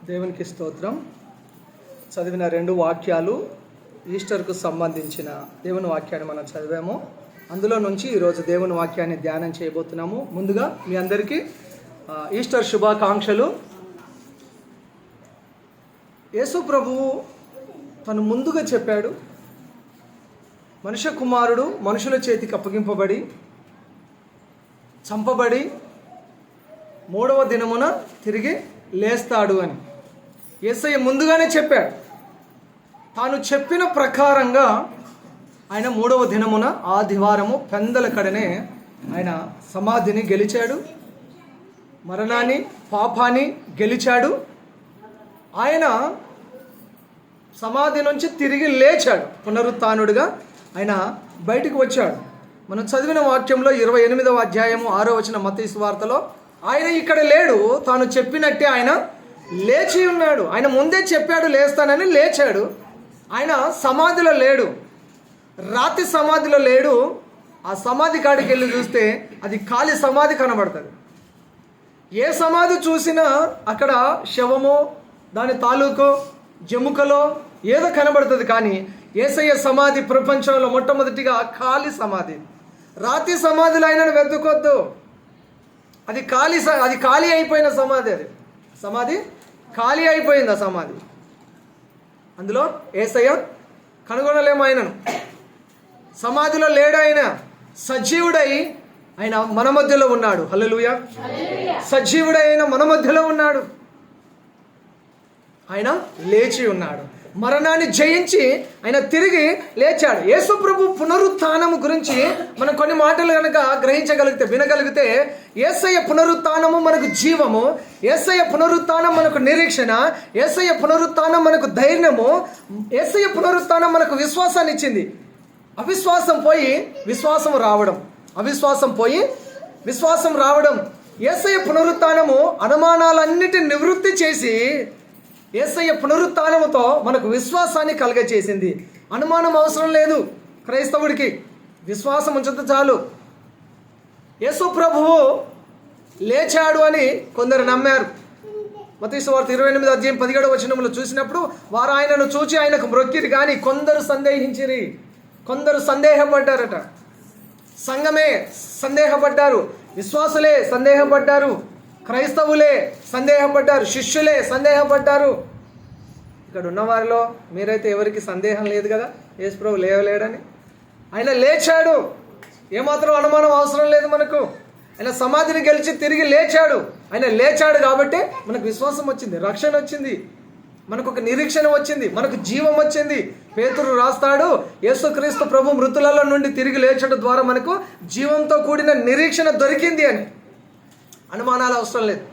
దేవునికి స్తోత్రం. చదివిన 2 వాక్యాలు ఈస్టర్కు సంబంధించిన దేవుని వాక్యాన్ని మనం చదివాము. అందులో నుంచి ఈరోజు దేవుని వాక్యాన్ని ధ్యానం చేయబోతున్నాము. ముందుగా మీ అందరికీ ఈస్టర్ శుభాకాంక్షలు. యేసు ప్రభువు తను ముందుగా చెప్పాడు, మనుష్య కుమారుడు మనుషుల చేతికి అప్పగింపబడి చంపబడి 3వ దినమున తిరిగి లేస్తాడు అని యేసయ్య ముందుగానే చెప్పాడు. తాను చెప్పిన ప్రకారంగా ఆయన 3వ దినమున ఆదివారము పెందల కడనే ఆయన సమాధిని గెలిచాడు, మరణాన్ని పాపాన్ని గెలిచాడు. ఆయన సమాధి నుంచి తిరిగి లేచాడు, పునరుత్థానుడిగా ఆయన బయటికి వచ్చాడు. మనం చదివిన వాక్యంలో 28వ అధ్యాయము 6వ వచనం మత్తయి సువార్తలో ఆయన ఇక్కడ లేడు, తాను చెప్పినట్టే ఆయన లేచి ఉన్నాడు. ఆయన ముందే చెప్పాడు లేస్తానని, లేచాడు. ఆయన సమాధిలో లేడు, రాతి సమాధిలో లేడు. ఆ సమాధి కాడికి వెళ్ళి చూస్తే అది ఖాళీ సమాధి కనబడుతుంది. ఏ సమాధి చూసినా అక్కడ శవమో దాని తాలూకు జముకలో ఏదో కనబడుతుంది. కానీ యేసయ్య సమాధి ప్రపంచంలో మొట్టమొదటిగా ఖాళీ సమాధి. రాతి సమాధిలో ఆయనను వెతుకొద్దు, అది ఖాళీ అయిపోయిన సమాధి. అది సమాధి ఖాళీ అయిపోయింది. ఆ సమాధి అందులో యేసయ్య కనుగొనలేము. ఆయనను సమాధిలో లేడు, ఆయన సజీవుడై ఆయన మన మధ్యలో ఉన్నాడు. హల్లెలూయా. సజీవుడై ఆయన మన మధ్యలో ఉన్నాడు. ఆయన లేచి ఉన్నాడు, మరణాన్ని జయించి ఆయన తిరిగి లేచాడు. యేసు ప్రభు పునరుత్థానము గురించి మనం కొన్ని మాటలు కనుక గ్రహించగలిగితే, వినగలిగితే, యేసయ్య పునరుత్థానము మనకు జీవము, యేసయ్య పునరుత్థానం మనకు నిరీక్షణ, యేసయ్య పునరుత్థానం మనకు ధైర్యము, యేసయ్య పునరుత్థానం మనకు విశ్వాసాన్ని ఇచ్చింది. అవిశ్వాసం పోయి విశ్వాసం రావడం, అవిశ్వాసం పోయి విశ్వాసం రావడం. యేసయ్య పునరుత్థానము అనుమానాలన్నిటిని నివృత్తి చేసి యేసయ్య పునరుత్థానముతో మనకు విశ్వాసాన్ని కలుగచేసింది. అనుమానం అవసరం లేదు క్రైస్తవుడికి, విశ్వాసం ఉంచితే చాలు. యేసు ప్రభువు లేచాడు అని కొందరు నమ్మారు. మత్తయి సువార్త 28వ అధ్యాయం 17వ వచనంలో చూసినప్పుడు వారు ఆయనను చూచి ఆయనకు మ్రొక్కిరి, కానీ కొందరు సందేహించిరి, కొందరు సందేహపడ్డారట. సంఘమే సందేహపడ్డారు, విశ్వాసులే సందేహపడ్డారు, క్రైస్తవులే సందేహపడ్డారు, శిష్యులే సందేహపడ్డారు. ఇక్కడ ఉన్న వారిలో మీరైతే ఎవరికి సందేహం లేదు కదా యేసు ప్రభు లేవలేడని. ఆయన లేచాడు, ఏమాత్రం అనుమానం అవసరం లేదు మనకు. ఆయన సమాధిని గెలిచి తిరిగి లేచాడు. ఆయన లేచాడు కాబట్టి మనకు విశ్వాసం వచ్చింది, రక్షణ వచ్చింది, మనకు ఒక నిరీక్షణ వచ్చింది, మనకు జీవం వచ్చింది. పేతురు రాస్తాడు, యేసుక్రీస్తు ప్రభు మృతులలో నుండి తిరిగి లేచడం ద్వారా మనకు జీవంతో కూడిన నిరీక్షణ దొరికింది అని. అనుమానాలు అవసరం లేదు.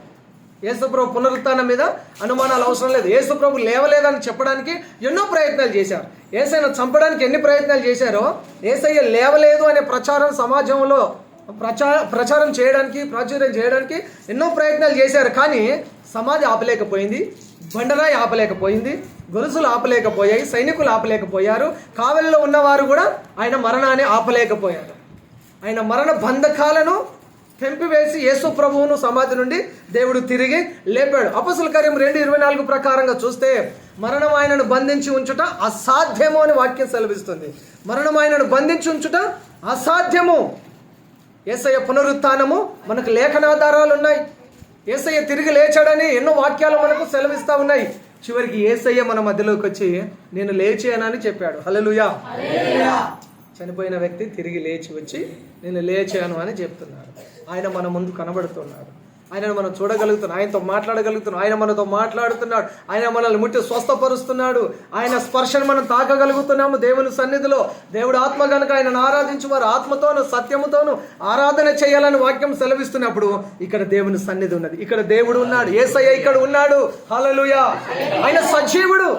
యేసుప్రభు పునరుత్థానం మీద అనుమానాలు అవసరం లేదు. యేసుప్రభు లేవలేదని చెప్పడానికి ఎన్నో ప్రయత్నాలు చేశారు. యేసయ్యను చంపడానికి ఎన్ని ప్రయత్నాలు చేశారో, యేసయ్య లేవలేదు అనే ప్రచారం సమాజంలో ప్రచారం చేయడానికి, ప్రాచుర్యం చేయడానికి ఎన్నో ప్రయత్నాలు చేశారు. కానీ సమాధి ఆపలేకపోయింది, బండరాయి ఆపలేకపోయింది, గొలుసులు ఆపలేకపోయాయి, సైనికులు ఆపలేకపోయారు, కావలిలో ఉన్నవారు కూడా ఆయన మరణాన్ని ఆపలేకపోయారు. ఆయన మరణ బంధకాలను తెంపివేసి యేసు ప్రభువును సమాధి నుండి దేవుడు తిరిగి లేపాడు. అపొస్తలుల కార్యం 2:24 ప్రకారంగా చూస్తే మరణం ఆయనను బంధించి ఉంచుట అసాధ్యము అని వాక్యం సెలవిస్తుంది. మరణం ఆయనను బంధించి ఉంచుట అసాధ్యము. యేసయ్య పునరుత్థానము మనకు లేఖనాధారాలు ఉన్నాయి. యేసయ్య తిరిగి లేచాడని ఎన్నో వాక్యాలు మనకు సెలవిస్తూ ఉన్నాయి. చివరికి యేసయ్య మన మధ్యలోకి వచ్చి నేను లేచానని చెప్పాడు. హల్లెలూయా. చనిపోయిన వ్యక్తి తిరిగి లేచి వచ్చి నేను లేచాను అని చెప్తున్నాడు. ఆయన మన ముందు కనబడుతున్నాడు, ఆయనను మనం చూడగలుగుతున్నాం, ఆయనతో మాట్లాడగలుగుతున్నాం, ఆయన మనతో మాట్లాడుతున్నాడు, ఆయన మనల్ని ముట్టి స్వస్థపరుస్తున్నాడు, ఆయన స్పర్శను మనం తాకగలుగుతున్నాము దేవుని సన్నిధిలో. దేవుడు ఆత్మ కనుక ఆయనను ఆరాధించువారు ఆత్మతోను సత్యముతోను ఆరాధన చేయాలని వాక్యం సెలవిస్తున్నప్పుడు ఇక్కడ దేవుని సన్నిధి ఉన్నది, ఇక్కడ దేవుడు ఉన్నాడు, యేసయ్య ఇక్కడ ఉన్నాడు. హల్లెలూయా. ఆయన సజీవుడు,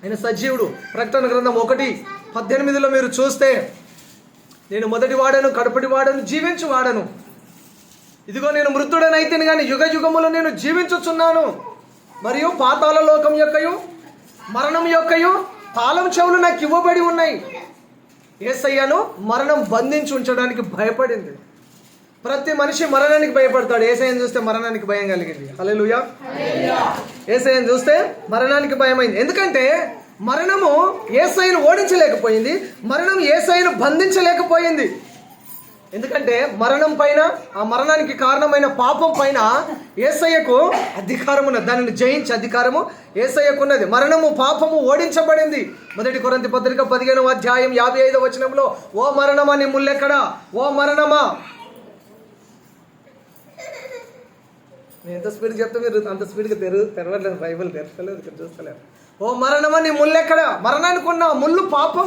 ఆయన సజీవుడు. ప్రకటన గ్రంథం 1:18 మీరు చూస్తే, నేను మొదటి వాడను, కడపటి వాడను, జీవించు వాడను. ఇదిగో నేను మృతుడనైతేను కానీ యుగ యుగములు నేను జీవించుచున్నాను, మరియు పాతాళ లోకం యొక్కయు మరణం యొక్కయు తాళం చెవులు నాకు ఇవ్వబడి ఉన్నాయి. యేసయ్యను మరణం బంధించి ఉంచడానికి భయపడింది. ప్రతి మనిషి మరణానికి భయపడతాడు. యేసయ్యను చూస్తే మరణానికి భయం కలిగింది. హల్లెలూయా. యేసయ్యను చూస్తే మరణానికి భయమైంది. ఎందుకంటే మరణము యేసయ్యను ఓడించలేకపోయింది, మరణం యేసయ్యను బంధించలేకపోయింది. ఎందుకంటే మరణం పైన, ఆ మరణానికి కారణమైన పాపం పైన యేసయ్యకు అధికారం ఉన్నది. దానిని జయించే అధికారము యేసయ్యకు ఉన్నది. మరణము, పాపము ఓడించబడింది. 1 కొరింథీ పత్రిక 15వ అధ్యాయం 55వ వచనంలో, ఓ మరణమా నీ ముల్లెక్కడా, ఓ మరణమా. నేను ఎంత స్పీడ్ చెప్తే మీరు అంత స్పీడ్గా తెరవట్లేదు, బైబిల్ తెరచలేదు, ఇక్కడ చూస్తలేదు. ఓ మరణమా నీ ముల్లెక్కడ. మరణానికి ఉన్న ముళ్ళు పాపం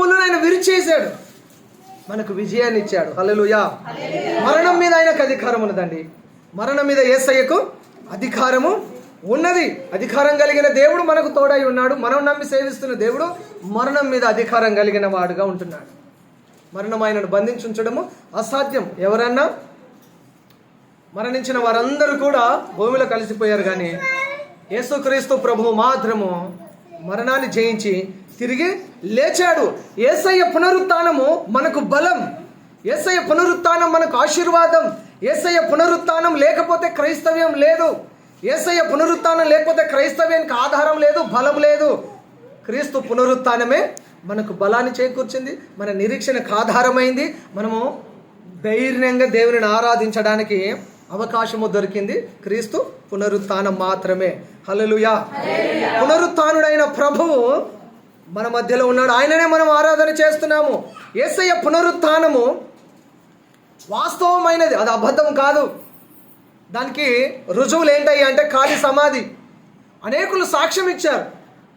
ముళ్ళును ఆయన విరిచేశాడు, మనకు విజయాన్ని ఇచ్చాడు. హల్లెలూయా. మరణం మీద ఆయనకు అధికారం ఉన్నదండి. మరణం మీద యేసయ్యకు అధికారము ఉన్నది. అధికారం కలిగిన దేవుడు మనకు తోడై ఉన్నాడు. మనం నమ్మి సేవిస్తున్న దేవుడు మరణం మీద అధికారం కలిగిన వాడుగా ఉంటున్నాడు. మరణం ఆయనను బంధించుంచడము అసాధ్యం. ఎవరన్నా మరణించిన వారందరూ కూడా భూమిలో కలిసిపోయారు, కానీ యేసుక్రీస్తు ప్రభువు మాత్రము మరణాన్ని జయించి తిరిగి లేచాడు. యేసయ్య పునరుత్థానము మనకు బలం. యేసయ్య పునరుత్థానం మనకు ఆశీర్వాదం. యేసయ్య పునరుత్థానం లేకపోతే క్రైస్తవ్యం లేదు. యేసయ్య పునరుత్థానం లేకపోతే క్రైస్తవ్యానికి ఆధారం లేదు, బలం లేదు. క్రీస్తు పునరుత్థానమే మనకు బలాన్ని చేకూర్చింది, మన నిరీక్షణకు ఆధారమైంది. మనము ధైర్యంగా దేవుని ఆరాధించడానికి అవకాశము దొరికింది క్రీస్తు పునరుత్థానం మాత్రమే. హల్లెలూయా. పునరుత్థానుడైన ప్రభువు మన మధ్యలో ఉన్నాడు. ఆయననే మనం ఆరాధన చేస్తున్నాము. యేసయ్య పునరుత్థానము వాస్తవమైనది, అది అబద్ధం కాదు. దానికి రుజువులు ఏంటయ్యా అంటే ఖాళీ సమాధి. అనేకులు సాక్ష్యం ఇచ్చారు.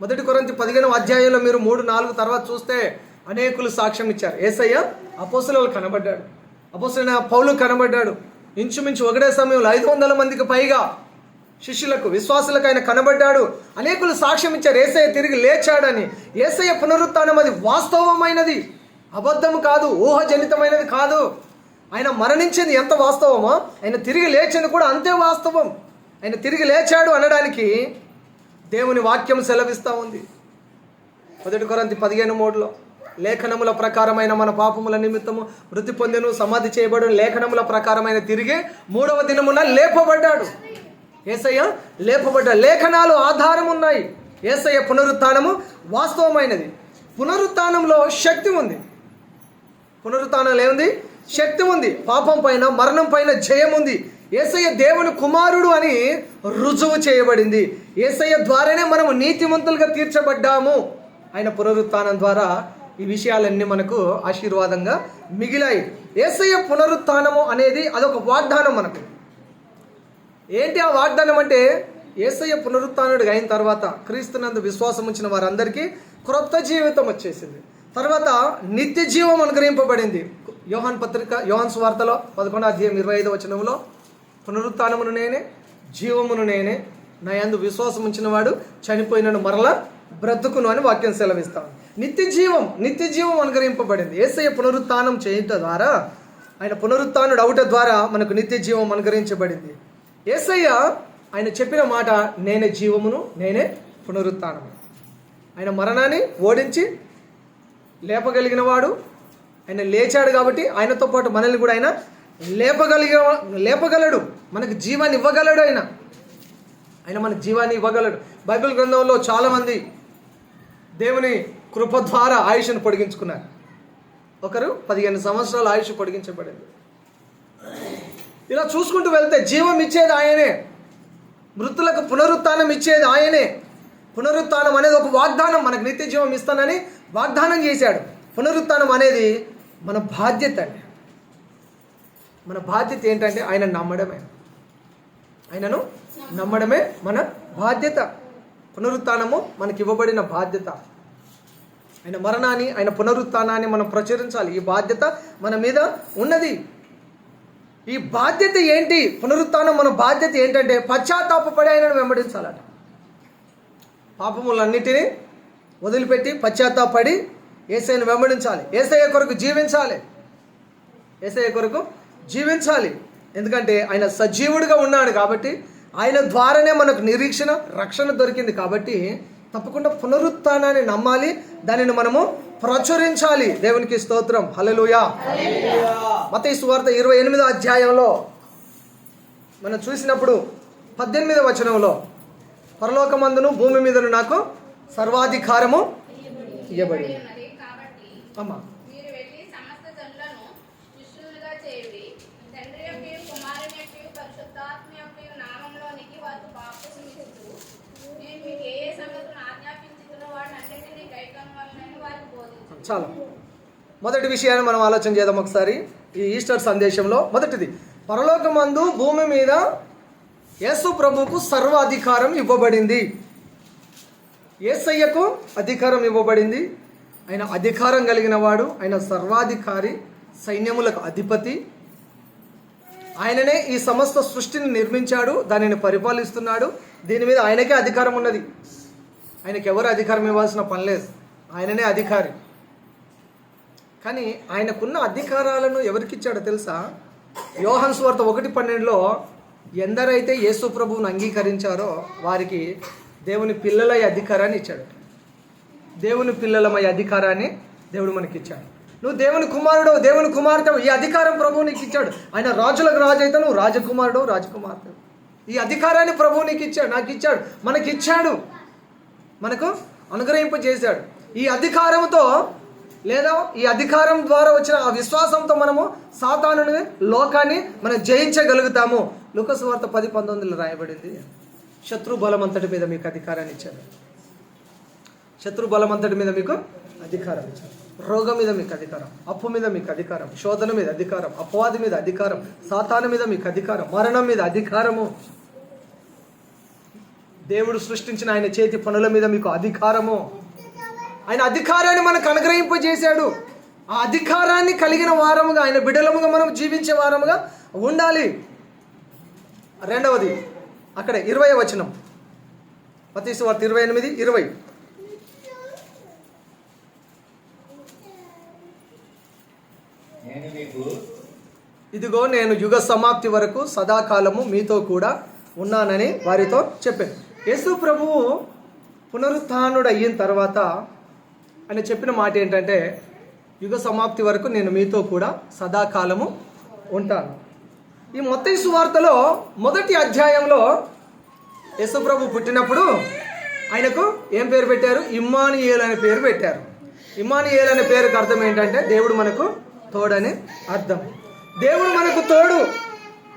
1 కొరింథీ 15వ అధ్యాయంలో మీరు 3-4 తర్వాత చూస్తే అనేకులు సాక్ష్యం ఇచ్చారు. యేసయ్య అపోస్తలులకు కనబడ్డాడు, అపోస్తలుడైన పౌలుకు కనబడ్డాడు. ఇంచుమించు ఒకటే సమయంలో 500 మందికి పైగా శిష్యులకు, విశ్వాసులకు ఆయన కనబడ్డాడు. అనేకులు సాక్ష్యం ఇచ్చారు యేసయ్య తిరిగి లేచాడని. యేసయ్య పునరుత్థానం అది వాస్తవమైనది, అబద్ధం కాదు, ఊహజనితమైనది కాదు. ఆయన మరణించింది ఎంత వాస్తవమో ఆయన తిరిగి లేచింది కూడా అంతే వాస్తవం. ఆయన తిరిగి లేచాడు అనడానికి దేవుని వాక్యం సెలవిస్తూ ఉంది. 1 కొరింథీ 15:3 లేఖనముల ప్రకారమైన మన పాపముల నిమిత్తము మృతి పొందెను, సమాధి చేయబడు, లేఖనముల ప్రకారమైన తిరిగి 3వ దినమున లేపబడ్డాడు. యేసయ్య లేపబడ్డాడు. లేఖనాలు ఆధారం ఉన్నాయి. యేసయ్య పునరుత్థానము వాస్తవమైనది. పునరుత్థానంలో శక్తి ఉంది. పునరుత్థానంలో ఏముంది? శక్తి ఉంది. పాపం పైన, మరణం పైన జయం ఉంది. యేసయ్య దేవుని కుమారుడు అని రుజువు చేయబడింది. యేసయ్య ద్వారానే మనము నీతిమంతులుగా తీర్చబడ్డాము. ఆయన పునరుత్థానం ద్వారా ఈ విషయాలన్నీ మనకు ఆశీర్వాదంగా మిగిలాయి. యేసయ్య పునరుత్థానము అనేది అదొక వాగ్దానం మనకు. ఏంటి ఆ వాగ్దానం అంటే, యేసయ్య పునరుత్థానుడిగా అయిన తర్వాత క్రీస్తునందు విశ్వాసం ఉంచిన వారందరికీ క్రొత్త జీవితం వచ్చేసింది. తర్వాత నిత్య జీవం అనుగ్రహింపబడింది. యోహాను సువార్తలో 11వ అధ్యాయం 25వ వచనంలో, పునరుత్థానమును నేనే, జీవమును నేనే, నా యందు విశ్వాసం ఉంచిన వాడు చనిపోయినను మరలా బ్రతుకును అని వాక్యం సెలవిస్తాను. నిత్య జీవం అనుగ్రహింపబడింది. యేసయ్య పునరుత్థానం చేయటం ద్వారా, ఆయన పునరుత్థానుడు అవుట ద్వారా మనకు నిత్య జీవం అనుగ్రహించబడింది. యేసయ్య ఆయన చెప్పిన మాట, నేనే జీవమును, నేనే పునరుత్థానము. ఆయన మరణాన్ని ఓడించి లేపగలిగిన వాడు. ఆయన లేచాడు కాబట్టి ఆయనతో పాటు మనల్ని కూడా ఆయన లేపగలడు, మనకు జీవాన్ని ఇవ్వగలడు. ఆయన మనకు జీవాన్ని ఇవ్వగలడు. బైబిల్ గ్రంథంలో చాలామంది దేవుని కృప ద్వారా ఆయుష్ను పొడిగించుకున్నారు. ఒకరు 15 సంవత్సరాలు ఆయుష్ పొడిగించబడింది. ఇలా చూసుకుంటూ వెళ్తే జీవం ఇచ్చేది ఆయనే, మృతులకు పునరుత్థానం ఇచ్చేది ఆయనే. పునరుత్థానం అనేది ఒక వాగ్దానం, మనకు నిత్య జీవం ఇస్తానని వాగ్దానం చేశాడు. పునరుత్థానం అనేది మన బాధ్యత అండి. మన బాధ్యత ఏంటంటే ఆయనను నమ్మడమే మన బాధ్యత. పునరుత్థానము మనకి ఇవ్వబడిన బాధ్యత. ఆయన మరణాన్ని, ఆయన పునరుత్థానాన్ని మనం ప్రచురించాలి. ఈ బాధ్యత మన మీద ఉన్నది. ఈ బాధ్యత ఏంటి? పునరుత్థానం మన బాధ్యత ఏంటంటే పశ్చాత్తాపపడి ఆయనను వెంబడించాలట. పాపములన్నిటినీ వదిలిపెట్టి పశ్చాత్తాపడి యేసయ్యను వెంబడించాలి. యేసయ్య కొరకు జీవించాలి. ఎందుకంటే ఆయన సజీవుడిగా ఉన్నాడు కాబట్టి, ఆయన ద్వారానే మనకు నిరీక్షణ, రక్షణ దొరికింది కాబట్టి తప్పకుండా పునరుత్థానాన్ని నమ్మాలి, దానిని మనము ప్రచురించాలి. దేవునికి స్తోత్రం. హల్లెలూయా. మత్తయి సువార్త 28వ అధ్యాయంలో మనం చూసినప్పుడు 18వ వచనంలో పరలోకమందును భూమి మీదను నాకు సర్వాధికారము ఇవ్వబడింది. అమ్మా, చాలా మొదటి విషయాన్ని మనం ఆలోచన చేద్దాం ఒకసారి. ఈ ఈస్టర్ సందేశంలో మొదటిది, పరలోకమందు భూమి మీద యేసు ప్రభువుకు సర్వ అధికారం ఇవ్వబడింది. యేసయ్యకు అధికారం ఇవ్వబడింది. ఆయన అధికారం కలిగిన వాడు, ఆయన సర్వాధికారి, సైన్యములకు అధిపతి. ఆయననే ఈ సమస్త సృష్టిని నిర్మించాడు, దానిని పరిపాలిస్తున్నాడు. దీని మీద ఆయనకే అధికారం ఉన్నది. ఆయనకి ఎవరు అధికారం ఇవ్వాల్సిన పని లేదు, ఆయననే అధికారి. కానీ ఆయనకున్న అధికారాలను ఎవరికి ఇచ్చాడో తెలుసా? యోహాను సువార్త 1:12లో ఎందరైతే యేసు ప్రభువును అంగీకరించారో వారికి దేవుని పిల్లలై అధికారాన్ని ఇచ్చాడు. దేవుని పిల్లలమై అధికారాన్ని దేవుడు మనకిచ్చాడు. నువ్వు దేవుని కుమారుడు, దేవుని కుమార్తె, ఈ అధికారం ప్రభువు నీకు ఇచ్చాడు. ఆయన రాజులకు రాజు అయితే నువ్వు రాజకుమారుడు, రాజకుమార్తె. ఈ అధికారాన్ని ప్రభువు నీకు ఇచ్చాడు, నాకు ఇచ్చాడు, మనకిచ్చాడు, మనకు అనుగ్రహింపజేశాడు. ఈ అధికారంతో లేదా ఈ అధికారం ద్వారా వచ్చిన ఆ విశ్వాసంతో మనము సాతానుని, లోకాన్ని మనం జయించగలుగుతాము. లూకా సువార్త 10:19లో రాయబడింది, శత్రు బలం అంతటి మీద మీకు అధికారాన్ని ఇచ్చాడు. శత్రు బలం అంతటి మీద మీకు అధికారం ఇచ్చాడు. రోగం మీద మీకు అధికారం, అప్పు మీద మీకు అధికారం, శోధన మీద అధికారం, అపవాది మీద అధికారం, సాతాను మీద మీకు అధికారం, మరణం మీద అధికారము, దేవుడు సృష్టించిన ఆయన చేతి పనుల మీద మీకు అధికారము. ఆయన అధికారాన్ని మనకు అనుగ్రహింపజేశాడు. ఆ అధికారాన్ని కలిగిన వారముగా, ఆయన బిడ్డలముగా మనం జీవించే వారముగా ఉండాలి. రెండవది, అక్కడ 20వ వచనం, మత్తయి సువార్త 28:20. ఇదిగో నేను యుగ సమాప్తి వరకు సదాకాలము మీతో కూడా ఉన్నానని వారితో చెప్పాను. యేసు ప్రభువు పునరుత్థానుడు అయిన తర్వాత ఆయన చెప్పిన మాట ఏంటంటే, యుగ సమాప్తి వరకు నేను మీతో కూడా సదాకాలము ఉంటాను. ఈ మత్తయి సువార్తలో 1వ అధ్యాయంలో యేసు ప్రభు పుట్టినప్పుడు ఆయనకు ఏం పేరు పెట్టారు? ఇమ్మానుయేల్ అనే పేరు పెట్టారు. ఇమ్మానుయేల్ అనే పేరుకి అర్థం ఏంటంటే దేవుడు మనకు తోడని అర్థం. దేవుడు మనకు తోడు.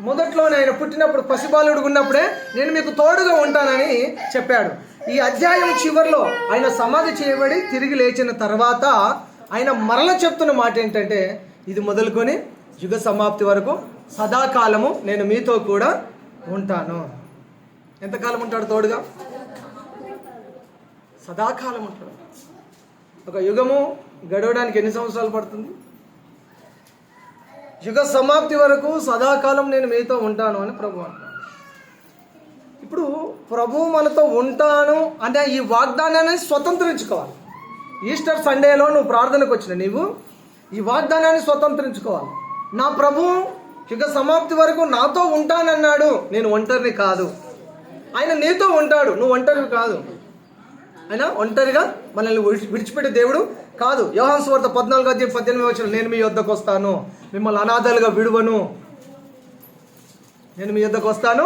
మొదట్లోనే ఆయన పుట్టినప్పుడు పసిబాలుడు ఉన్నప్పుడే నేను మీకు తోడుగా ఉంటానని చెప్పాడు. ఈ అధ్యాయం చివరిలో ఆయన సమాధి చేయబడి తిరిగి లేచిన తర్వాత ఆయన మరల చెప్తున్న మాట ఏంటంటే, ఇది మొదలుకొని యుగ సమాప్తి వరకు సదాకాలము నేను మీతో కూడా ఉంటాను. ఎంతకాలం ఉంటాడు తోడుగా? సదాకాలం ఉంటాడు. ఒక యుగము గడవడానికి ఎన్ని సంవత్సరాలు పడుతుంది? యుగ సమాప్తి వరకు సదాకాలం నేను మీతో ఉంటాను అని ప్రభు అంటున్నాడు. ఇప్పుడు ప్రభు మనతో ఉంటాను అంటే ఈ వాగ్దానాన్ని స్వతంత్రించుకోవాలి. ఈస్టర్ సండేలో నువ్వు ప్రార్థనకు వచ్చిన నీవు ఈ వాగ్దానాన్ని స్వతంత్రించుకోవాలి. నా ప్రభు యుగ సమాప్తి వరకు నాతో ఉంటానన్నాడు. నేను ఒంటరిని కాదు, ఆయన నీతో ఉంటాడు, నువ్వు ఒంటరివి కాదు. ఆయన ఒంటరిగా మనల్ని విడిచిపెట్టే దేవుడు కాదు. యోహాను సువార్త 14:18 నేను మీ యొద్దకు వస్తాను, మిమ్మల్ని అనాథలుగా విడువను. నేను మీ యొద్దకు వస్తాను,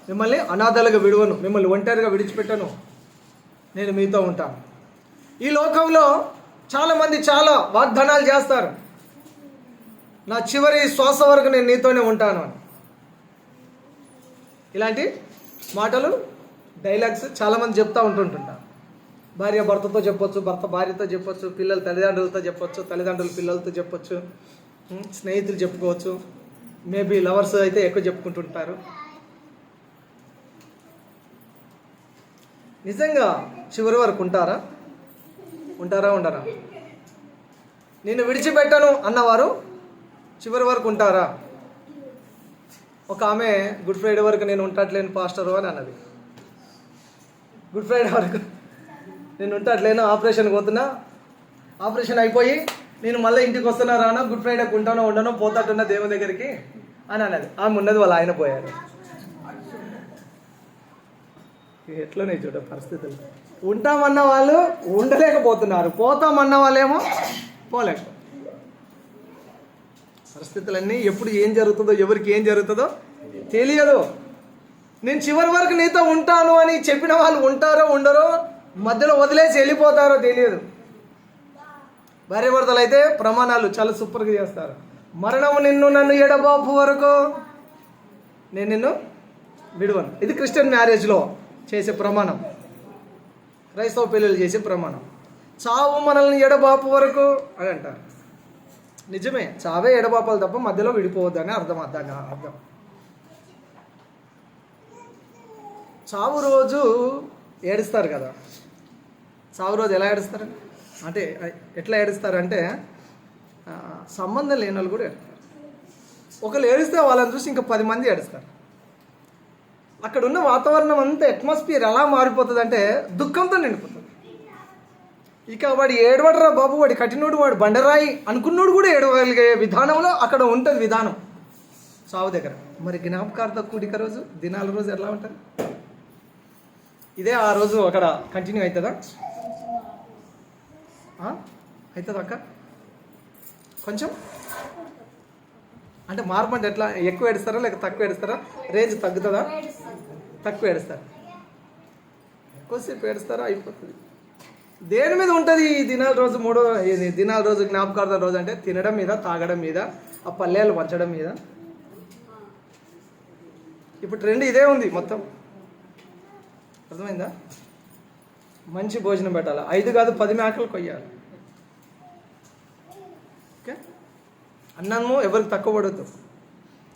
మిమ్మల్ని అనాథలుగా విడువను, మిమ్మల్ని ఒంటరిగా విడిచిపెట్టను, నేను మీతో ఉంటాను. ఈ లోకంలో చాలామంది చాలా వాగ్దానాలు చేస్తారు, నా చివరి శ్వాస వరకు నేను నీతోనే ఉంటాను అని. ఇలాంటి మాటలు, డైలాగ్స్ చాలామంది చెప్తూ ఉంటుంటారు. భార్య భర్తతో చెప్పొచ్చు, భర్త భార్యతో చెప్పొచ్చు, పిల్లలు తల్లిదండ్రులతో చెప్పొచ్చు, తల్లిదండ్రులు పిల్లలతో చెప్పొచ్చు, స్నేహితులు చెప్పుకోవచ్చు, మేబీ లవర్స్ అయితే ఎక్కువ చెప్పుకుంటుంటారు. నిజంగా చివరి వరకు ఉంటారా? ఉండరా? నేను విడిచిపెట్టను అన్నవారు చివరి వరకు ఉంటారా? ఒక ఆమె గుడ్ ఫ్రైడే వరకు నేను ఉండట్లేను పాస్టరు అని అన్నది. గుడ్ ఫ్రైడే వరకు నేను ఉండట్లేను, ఆపరేషన్కి పోతున్నా, ఆపరేషన్ అయిపోయి నేను మళ్ళీ ఇంటికి వస్తున్నా రానా, గుడ్ ఫ్రైడేకి ఉంటానో ఉండనో పోతాటున్నా దేవుని దగ్గరికి అని అన్నది. ఆమె ఉన్నది వాళ్ళ ఆయన పోయారు. ఎట్లనే చూడ పరిస్థితులు. ఉంటామన్న వాళ్ళు ఉండలేకపోతున్నారు, పోతామన్న వాళ్ళేమో పోలేక. పరిస్థితులన్నీ ఎప్పుడు ఏం జరుగుతుందో, ఎవరికి ఏం జరుగుతుందో తెలియదు. నేను చివరి వరకు నీతో ఉంటాను అని చెప్పిన వాళ్ళు ఉంటారో ఉండరో, మధ్యలో వదిలేసి వెళ్ళిపోతారో తెలియదు. భార్యాభర్తలు అయితే ప్రమాణాలు చాలా సూపర్గా చేస్తారు. మరణము నిన్ను నన్ను ఎడబాపు వరకు నేను నిన్ను విడువను. ఇది క్రిస్టియన్ మ్యారేజ్లో చేసే ప్రమాణం, క్రైస్తవ పెళ్ళిళ్ళు చేసే ప్రమాణం. చావు మనల్ని ఎడబాపు వరకు అని అంటారు. నిజమే, చావే ఎడబాపాలు తప్ప మధ్యలో విడిపోవద్దని అర్థం. చావు రోజు ఏడుస్తారు కదా. చావు రోజు ఎలా ఏడుస్తారు అంటే, ఎట్లా ఏడుస్తారంటే సంబంధం లేని వాళ్ళు కూడా ఏడుస్తారు. ఒకళ్ళు ఏడిస్తే వాళ్ళని చూసి ఇంకా 10 మంది ఏడుస్తారు. అక్కడ ఉన్న వాతావరణం అంతా, అట్మాస్ఫియర్ ఎలా మారిపోతుంది అంటే దుఃఖంతో నిండిపోతుంది. ఇక వాడు ఏడవడరా బాబు, వాడి కఠినోడు, వాడు బండరాయి అనుకున్నోడు కూడా ఏడవగలిగే విధానంలో అక్కడ ఉంటుంది విధానం చావు దగ్గర. మరి జ్ఞాపకార్థ కూడిక రోజు, దినాల రోజు ఎలా ఉంటుంది? ఇదే ఆ రోజు అక్కడ కంటిన్యూ అవుతుందా? అవుతుందా అక్క? కొంచెం అంటే మార్పు అంటే ఎట్లా? ఎక్కువ ఏడుస్తారా లేక తక్కువ ఏడుస్తారా? రేంజ్ తగ్గుతుందా? తక్కువ ఏడుస్తారు. ఎక్కువసేపు ఏడుస్తారా అయిపోతుంది. దేని మీద ఉంటుంది ఈ దినాల రోజు? దినాల రోజు జ్ఞాపకార్థ రోజు అంటే తినడం మీద, తాగడం మీద, ఆ పల్లెలు పంచడం మీద. ఇప్పుడు ట్రెండ్ ఇదే ఉంది మొత్తం. అర్థమైందా? మంచి భోజనం పెట్టాలి, 5 కాదు 10 మేకలు కొయ్యాలి. ఓకే, అన్నము ఎవరికి తక్కువ పడద్దు,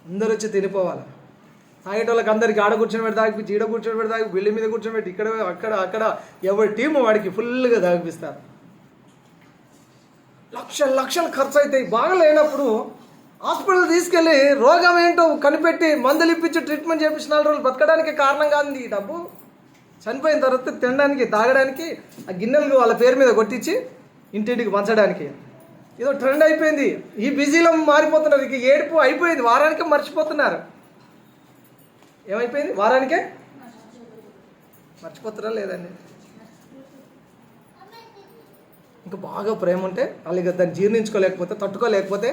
అందరూ వచ్చి తినిపోవాలి. తాగేటోళ్ళకి అందరికి ఆడ కూర్చొని పెట్టి తాగిపించి, ఈడ కూర్చొని పెట్టి తాగి, బిల్లి మీద కూర్చొని పెట్టి, ఇక్కడ అక్కడ ఎవరి టీము వాడికి ఫుల్గా తాగిపిస్తారు. లక్షలు ఖర్చు అవుతాయి. బాగా లేనప్పుడు హాస్పిటల్ తీసుకెళ్ళి రోగం ఏంటో కనిపెట్టి మందులు ఇప్పించి ట్రీట్మెంట్ చేయించిన 4 రోజులు బతకడానికి కారణం కాదు ఈ డబ్బు. చనిపోయిన తర్వాత తినడానికి, తాగడానికి, ఆ గిన్నెలు వాళ్ళ పేరు మీద కొట్టించి ఇంటింటికి పంచడానికి ఏదో ట్రెండ్ అయిపోయింది. ఈ బిజీలో మారిపోతున్నారు. ఇక ఏడుపు అయిపోయింది, వారానికే మర్చిపోతున్నారు. ఏమైపోయింది? వారానికే మర్చిపోతారా లేదండి? ఇంకా బాగా ప్రేమ ఉంటే అలాగే దాన్ని జీర్ణించుకోలేకపోతే, తట్టుకోలేకపోతే,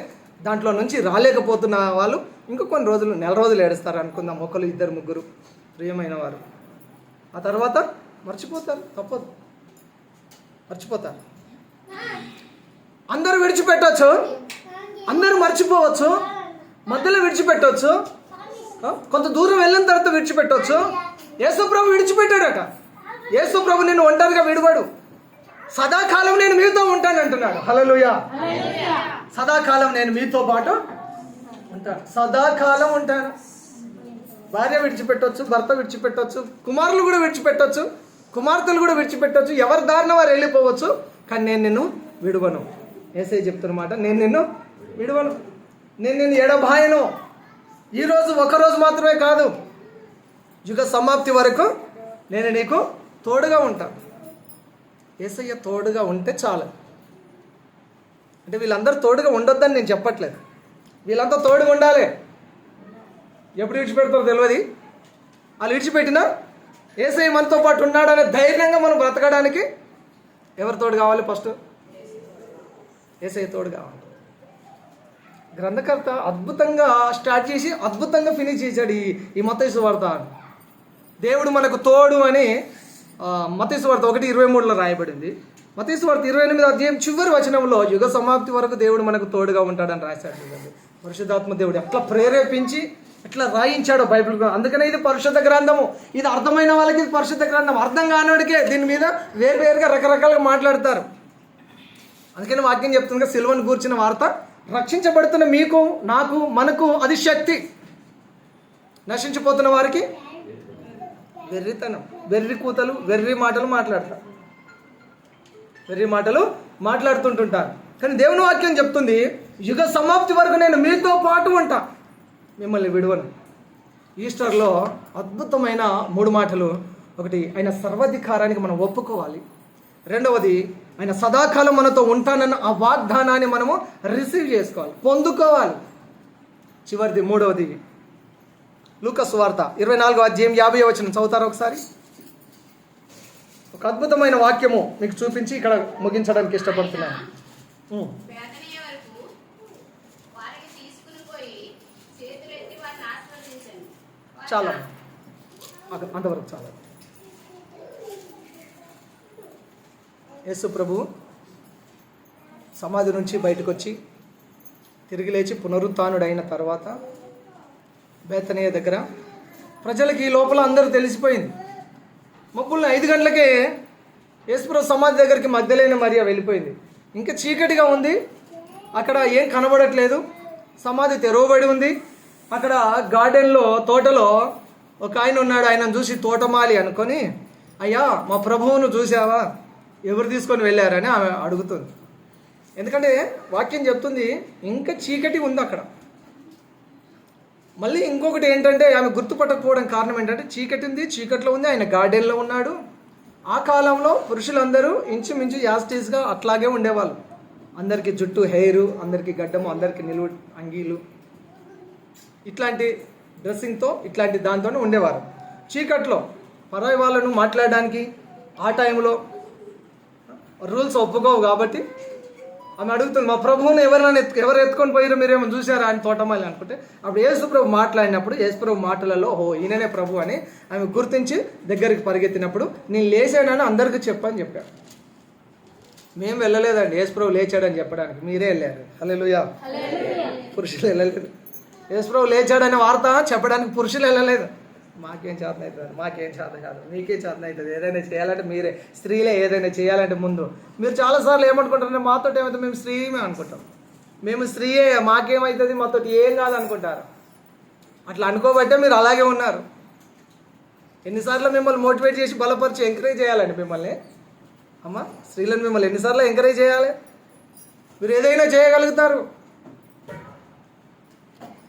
దాంట్లో నుంచి రాలేకపోతున్న వాళ్ళు ఇంకా కొన్ని రోజులు, నెల రోజులు ఏడుస్తారు అనుకుందాం. 1, 2, 3 ప్రియమైన వారు. ఆ తర్వాత మర్చిపోతారు, తప్పదు, మర్చిపోతారు. అందరూ విడిచిపెట్టవచ్చు, అందరూ మర్చిపోవచ్చు, మధ్యలో విడిచిపెట్టవచ్చు, కొంత దూరం వెళ్ళిన తర్వాత విడిచిపెట్టవచ్చు. యేసుప్రభు విడిచిపెట్టాడట. యేసుప్రభు నిన్ను ఒంటరిగా విడివాడు. సదాకాలం నేను మీతో ఉంటాను అంటున్నాడు. హల్లెలూయా. సదాకాలం నేను మీతో పాటు ఉంటాను, సదాకాలం ఉంటాను. భార్య విడిచిపెట్టవచ్చు, భర్త విడిచిపెట్టవచ్చు, కుమారులు కూడా విడిచిపెట్టవచ్చు, కుమార్తెలు కూడా విడిచిపెట్టవచ్చు, ఎవరి దారిన వారు వెళ్ళిపోవచ్చు. కానీ నేను నిన్ను విడువను. యేసయ్య చెప్తున్నమాట, నేను నిన్ను విడువను, నేను నిన్ను ఎడబాయను. ఈరోజు ఒకరోజు మాత్రమే కాదు, యుగ సమాప్తి వరకు నేను నీకు తోడుగా ఉంటాను. యేసయ్య తోడుగా ఉంటే చాలు. అంటే వీళ్ళందరూ తోడుగా ఉండొద్దని నేను చెప్పట్లేదు, వీళ్ళంతా తోడుగా ఉండాలి. ఎప్పుడు విడిచిపెడతారో తెలియదు. వాళ్ళు విడిచిపెట్టినా యేసయ్య మనతో పాటు ఉన్నాడనే ధైర్యంగా మనం బ్రతకడానికి ఎవరు తోడు కావాలి? ఫస్ట్ యేసయ్య తోడు కావాలి. గ్రంథకర్త అద్భుతంగా స్టార్ట్ చేసి అద్భుతంగా ఫినిష్ చేశాడు ఈ మత్తయి సువార్త. దేవుడు మనకు తోడు అని మత్తయి సువార్త 1:23 రాయబడింది. మత్తయి సువార్త 28వ అధ్యాయం చివరి వచనంలో యుగ సమాప్తి వరకు దేవుడు మనకు తోడుగా ఉంటాడని రాశాడు. పరిశుద్ధాత్మ దేవుడు ఎట్లా ప్రేరేపించి ఎట్లా రాయించాడో బైబిల్. అందుకనే ఇది పరిశుద్ధ గ్రంథము. ఇది అర్థమైన వాళ్ళకి ఇది పరిశుద్ధ గ్రంథం, అర్థం కానివాడికే దీని మీద వేరువేరుగా రకరకాలుగా మాట్లాడతారు. అందుకని వాక్యం చెప్తుంది, సిలువను గూర్చిన వార్త రక్షించబడుతున్న మీకు, నాకు, మనకు అది శక్తి. నశించిపోతున్న వారికి వెర్రితనం, వెర్రి కూతలు, వెర్రి మాటలు మాట్లాడతారు, వెర్రి మాటలు మాట్లాడుతుంటుంటారు. కానీ దేవుని వాక్యం చెప్తుంది, యుగ సమాప్తి వరకు నేను మీతో పాటు ఉంటా, మిమ్మల్ని విడువను. ఈస్టర్లో అద్భుతమైన 3 మాటలు. ఒకటి, ఆయన సర్వాధికారానికి మనం ఒప్పుకోవాలి. రెండవది, ఆయన సదాకాలం మనతో ఉంటానన్న ఆ వాగ్దానాన్ని మనము రిసీవ్ చేసుకోవాలి, పొందుకోవాలి. చివరిది 3వది, లూకా సువార్త 24వ అధ్యాయం 50వ వచనం చదువుతారు ఒకసారి. ఒక అద్భుతమైన వాక్యము మీకు చూపించి ఇక్కడ ముగించడానికి ఇష్టపడుతున్నాను. చాలా అంతవరకు చాలా. యేసు ప్రభు సమాధి నుంచి బయటకు వచ్చి తిరిగి లేచి పునరుత్థానుడైన తర్వాత బేతనీయ దగ్గర ప్రజలకి ఈ లోపల అందరూ తెలిసిపోయింది. మబ్బుల్ని 5 గంటలకే యేసుప్రభు సమాధి దగ్గరికి మగ్దలేన మరియ వెళ్ళిపోయింది. ఇంకా చీకటిగా ఉంది, అక్కడ ఏం కనబడట్లేదు, సమాధి తెరవబడి ఉంది. అక్కడ గార్డెన్లో తోటలో ఒక ఆయన ఉన్నాడు. ఆయనను చూసి తోటమాలి అనుకొని, అయ్యా మా ప్రభువును చూసావా, ఎవరు తీసుకొని వెళ్ళారని ఆమె అడుగుతుంది. ఎందుకంటే వాక్యం చెప్తుంది ఇంకా చీకటి ఉంది అక్కడ. మళ్ళీ ఇంకొకటి ఏంటంటే ఆమె గుర్తుపట్టకపోవడం కారణం ఏంటంటే చీకటి ఉంది, చీకట్లో ఉంది, ఆయన గార్డెన్లో ఉన్నాడు. ఆ కాలంలో పురుషులందరూ ఇంచుమించు యాస్టీస్గా అట్లాగే ఉండేవాళ్ళు. అందరికీ జుట్టు, హెయిర్, అందరికీ గడ్డము, అందరికీ నిలువు అంగీలు, ఇట్లాంటి డ్రెస్సింగ్తో ఇట్లాంటి దాంతోనే ఉండేవారు. చీకట్లో పరాయి వాళ్ళను మాట్లాడడానికి ఆ టైంలో రూల్స్ ఒప్పుకోవు కాబట్టి ఆమె అడుగుతుంది, మా ప్రభువుని ఎవరు ఎత్తుకొని పోయారో మీరేమో చూసారా అని తోటమాలి అనుకుంటే, అప్పుడు యేసు ప్రభు మాట్లాడినప్పుడు యేసు ప్రభు మాటలలో ఈయననే ప్రభు అని ఆమె గుర్తించి దగ్గరికి పరిగెత్తినప్పుడు నేను లేచానని అందరికీ చెప్పని చెప్పాడు. మేము వెళ్ళలేదండి యేసు ప్రభు లేచాడని చెప్పడానికి, మీరే వెళ్ళారు. హల్లెలూయా. పురుషులు వెళ్ళలేదు. యేసు ప్రభు లేచాడనే వార్త చెప్పడానికి పురుషులు వెళ్ళలేదు. మాకేం చేతన అవుతుంది, మాకేం చేత కాదు, మీకే చేతన అవుతుంది. ఏదైనా చేయాలంటే మీరే, స్త్రీలే ఏదైనా చేయాలంటే ముందు మీరు చాలాసార్లు ఏమనుకుంటారంటే మాతో ఏమవుతుంది, మేము స్త్రీమే అనుకుంటాం, మేము స్త్రీయే, మాకేమవుతుంది, మాతో ఏం కాదు అనుకుంటారు. అట్లా అనుకోబట్టే మీరు అలాగే ఉన్నారు. ఎన్నిసార్లు మిమ్మల్ని మోటివేట్ చేసి బలపరిచి ఎంకరేజ్ చేయాలండి మిమ్మల్ని. అమ్మ స్త్రీలను మిమ్మల్ని ఎన్నిసార్లు ఎంకరేజ్ చేయాలి, మీరు ఏదైనా చేయగలుగుతారు.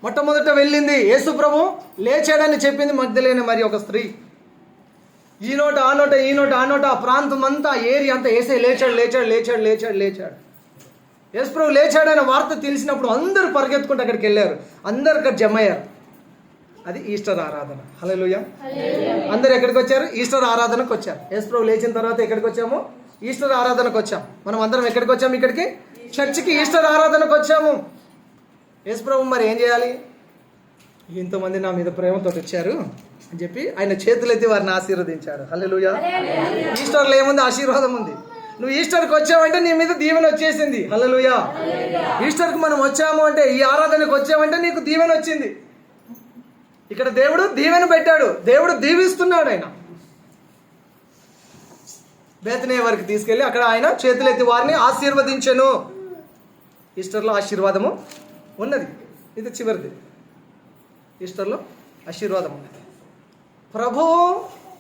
మొట్టమొదట వెళ్ళింది యేసు ప్రభు లేచాడని చెప్పింది మగ్దలేనే మరి ఒక స్త్రీ. ఈ నోట ఆ నోట, ఈ నోట ఆ నోట, ఆ ప్రాంతం అంతా, ఏరియా అంతా యేసే లేచాడు లేచాడు లేచాడు లేచాడు లేచాడు. యేసు ప్రభు లేచాడనే వార్త తెలిసినప్పుడు అందరూ పరిగెత్తుకుంటూ అక్కడికి వెళ్ళారు. అందరు అక్కడ జమ అయ్యారు. అది ఈస్టర్ ఆరాధన. హల్లెలూయా. అందరు ఎక్కడికి వచ్చారు? ఈస్టర్ ఆరాధనకు వచ్చారు. యేసు ప్రభు లేచిన తర్వాత ఎక్కడికి వచ్చాము? ఈస్టర్ ఆరాధనకు వచ్చాం. మనం అందరం ఎక్కడికి వచ్చాము? ఇక్కడికి, చర్చికి ఈస్టర్ ఆరాధనకు వచ్చాము. యేసు ప్రభు మరి ఏం చేయాలి? ఇంతమంది నా మీద ప్రేమతో వచ్చారు అని చెప్పి ఆయన చేతులెత్తి వారిని ఆశీర్వదించాడు. హల్లెలూయా. ఈస్టర్లో ఏముంది? ఆశీర్వాదం ఉంది. నువ్వు ఈస్టర్కి వచ్చావంటే నీ మీద దీవెన వచ్చేసింది. హల్లెలూయా. ఈస్టర్కి మనం వచ్చాము అంటే, ఈ ఆరాధనకు వచ్చామంటే నీకు దీవెన వచ్చింది. ఇక్కడ దేవుడు దీవెన పెట్టాడు, దేవుడు దీవిస్తున్నాడు. ఆయన బేతనీయ వరకు తీసుకెళ్ళి అక్కడ ఆయన చేతులెత్తి వారిని ఆశీర్వదించెను. ఈస్టర్లో ఆశీర్వాదము ఉన్నది. ఇది చివరిది. ఈస్టర్లో ఆశీర్వాదం ఉన్నది. ప్రభువు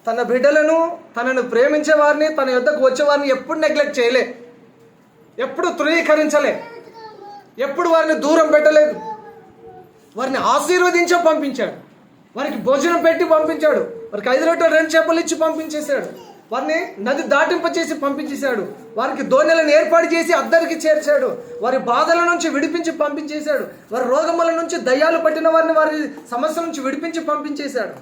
తన బిడ్డలను, తనను ప్రేమించే వారిని, తన యొద్దకు వచ్చేవారిని ఎప్పుడు నెగ్లెక్ట్ చేయలే, ఎప్పుడు తృణీకరించలే, ఎప్పుడు వారిని దూరం పెట్టలేదు. వారిని ఆశీర్వదించే పంపించాడు. వారికి భోజనం పెట్టి పంపించాడు. వారికి 5 రొట్టెలు 2 చేపలు ఇచ్చి పంపించేశాడు. వారిని నది దాటింపచేసి పంపించేశాడు. వారికి దోణెలను ఏర్పాటు చేసి అద్దరికి చేర్చాడు. వారి బాధల నుంచి విడిపించి పంపించేశాడు. వారి రోగముల నుంచి, దయ్యాలు పట్టిన వారిని వారి సమస్య నుంచి విడిపించి పంపించేశాడు.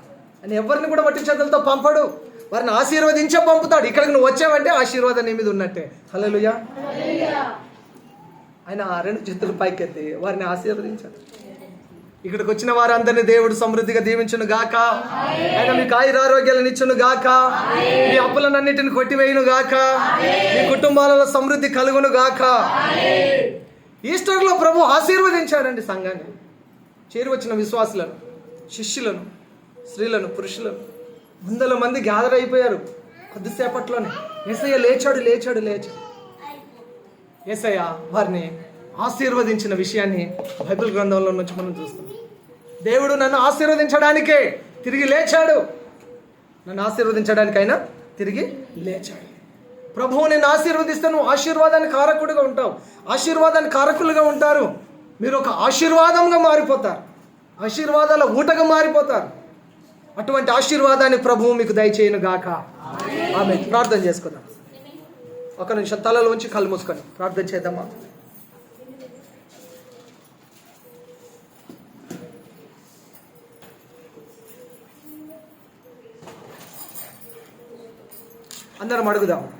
అని ఎవరిని కూడా వట్టి చేతులతో పంపడు, వారిని ఆశీర్వదించే పంపుతాడు. ఇక్కడికి నువ్వు వచ్చావంటే ఆశీర్వాదం నీ మీద ఉన్నట్టే. హల్లెలూయా. ఆయన 2 చేతులు పైకెత్తి వారిని ఆశీర్వదించాడు. ఇక్కడికి వచ్చిన వారందరినీ దేవుడు సమృద్ధిగా దీవించును గాక. ఆయన మీకు ఆయురారోగ్యాలను ఇచ్చును గాక. మీ అప్పులన్నిటిని కొట్టివేయును గాక. మీ కుటుంబాలలో సమృద్ధి కలుగును గాక. ఈస్టర్లో ప్రభు ఆశీర్వదించాడండి సంఘాన్ని. చేరి వచ్చిన విశ్వాసులను, శిష్యులను, స్త్రీలను, పురుషులను 100 మంది గ్యాదర్ అయిపోయారు కొద్దిసేపట్లోనే. యేసయ్య లేచాడు లేచాడు లేచాడు. యేసయ్య వారిని ఆశీర్వదించిన విషయాన్ని బైబిల్ గ్రంథంలో నుంచి మనం చూస్తాం. దేవుడు నన్ను ఆశీర్వదించడానికే తిరిగి లేచాడు. నన్ను ఆశీర్వదించడానికైనా తిరిగి లేచాడు. ప్రభువు నిన్ను ఆశీర్వదిస్తే నువ్వు ఆశీర్వాదానికి కారకుడిగా ఉంటావు, ఆశీర్వాదానికి కారకులుగా ఉంటారు. మీరు ఒక ఆశీర్వాదంగా మారిపోతారు, ఆశీర్వాదాల ఊటగా మారిపోతారు. అటువంటి ఆశీర్వాదాన్ని ప్రభువు మీకు దయచేయును గాక. ఆమేన్. ప్రార్థన చేసుకుందాం. 1 నిమిషం తలలో ఉంచి కళ్ళు మూసుకొని ప్రార్థన చేద్దామా? అందరం అడుగుదాం.